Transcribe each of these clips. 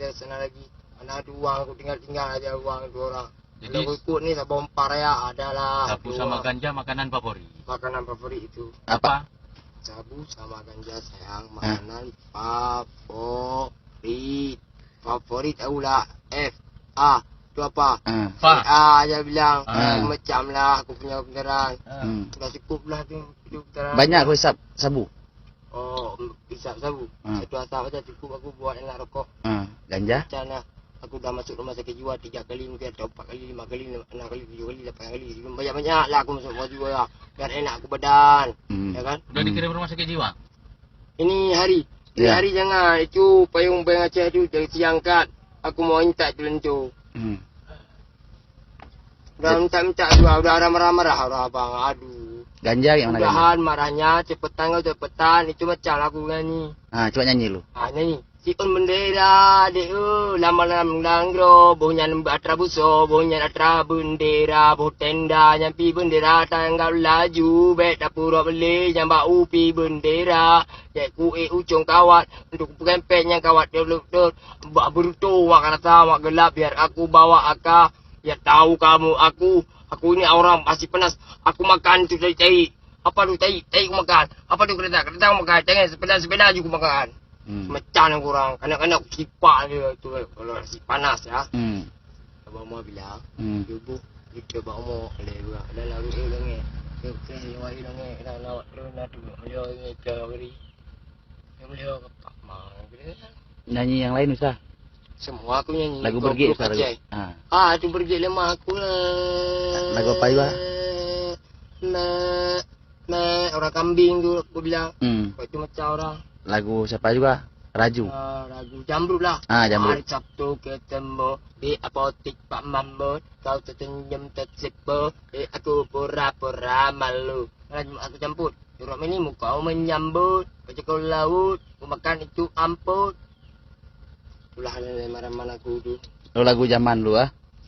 dari sana lagi. Mana ada uang, aku tinggal aja uang 2 orang. Jadi Kalau aku ikut nih sabu empar ya, adalah. sabu sama ganja makanan favorit. Makanan favorit itu. Apa? Sabu sama ganja sayang, makanan favorit. Favorit tahulah. F A itu apa? Fa. A aja bilang. Ah. Macam lah aku punya beneran. Sudah cukup lah tu hidup beneran. Banyak aku hisap sabu. Oh, hisap sabu. Satu asap aja cukup aku buat enak rokok. Ganja? Macam lah. Aku dah masuk rumah sakit jiwa 3 kali mungkin atau 4 kali, 5 kali, 6 kali, 7 kali, 8 kali. Banyak-banyak lah aku masuk rumah jiwa lah. Biar enak aku badan. Ya kan? Udah dikirim rumah sakit jiwa? Ini hari. Ini Ya. hari jangan. Itu payung-payung Aceh tu jangan siangkat. Aku mau minta tu lencu. Udah minta-minta juga. Udah ada marah-marah orang abang. Aduh. Ganja yang mana ganja? Udahan marahnya. Cepetan kau cepetan. Itu macam aku nyanyi. Coba nyanyi lu. Nyanyi. Siun bendera deu lama-lama langgro bohnya nembak trabuso bohnya atra bendera boh tenda nyampi bendera tanggal laju bet dapur beli nyamba upi bendera cek ku ucung kawat untuk pempek yang kawat dulu mbak berutu wak rasa wak gelap biar aku bawa aka ya tahu kamu aku ini orang masih panas aku makan tu tai apa tu tai aku makan apa tu kereta aku makan jangan sepeda juga makan. Macam yang kurang. Kanak-kanak kipak dia tu kalau nasi panas ya. Abang Muar bilang, ibu kita bawa mau ada juga. Ada lalu langit. Kita lewat langit dah lawat terus tu. Dia ni cari. Dia boleh kepak mang dia. Nyanyi yang lain Ustaz. Semua aku nyanyi. Lagu bergik Ustaz. Itu bergik lemah aku lah. Lagu apa juga? Orang kambing tu aku bilang. Itu macam orang. Lagu siapa juga? Raju. Lagu Jamrut lah. Jamrut. Hari Sabtu ketemu di apotik Pak Mamut. Kau tersenyum tersipu. Aku pura-pura malu. Aku campur. Surat ini muka kau menyambut. Kau laut. Kau makan itu amput. Itulah mana aku tu. Lagu zaman lu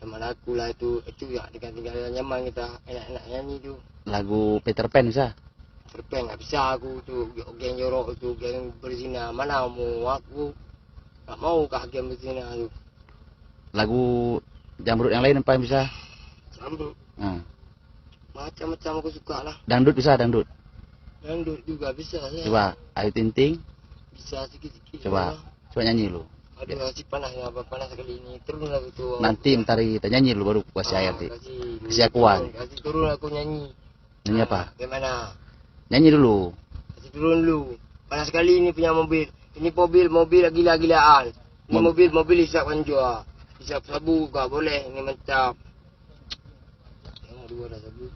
Sama aku lah itu. Itu ya tinggal nyaman kita. Enak-enak nyanyi tu. Lagu Peter Pan Ustaz. Terpeng tak bisa aku tu geng jorok tu geng berzina mana mau aku tak mau kah geng berzina tu. Lagu Jamrut yang lain apa yang bisa? Jamrut. Macam-macam aku suka lah. Dangdut bisa dangdut. Dangdut juga bisa saya. Coba Ayu Ting Ting. Bisa sikit-sikit. Coba nyanyi lu. Aduh si panasnya apa panas kali ini turun lagu tu. Nanti bentar kita nyanyi lu baru kasih ayat nanti. Kasih akuan. Kasih turun aku nyanyi. Nyanyi apa? Bagaimana? Nyanyi dulu. Kasih turun dulu. Panas sekali ini punya mobil. Ini mobil gila-gilaan. Ini mobil hisapkan jual. Hisap sabu kah boleh. Ini mantap. Tengok dua dah sabu.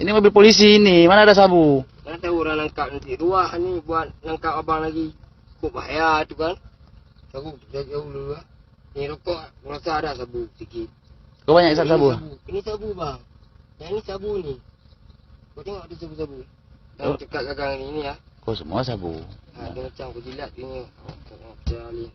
Ini mobil polisi ini. Mana ada sabu? Mana tahu orang nangkap nanti. Ruah ni buat nangkap abang lagi. Kok bahaya tu kan. Sabu jauh dulu lah. Ni rokok. Aku rasa ada sabu sikit. Kau banyak hisap sabu? Ini sabu bang. Yang ni sabu ni. Kau tengok ada sabu-sabu. Yang dekat gagang ini ya. Kau semua sabu. Dia macam aku jilat ini. Macam ni.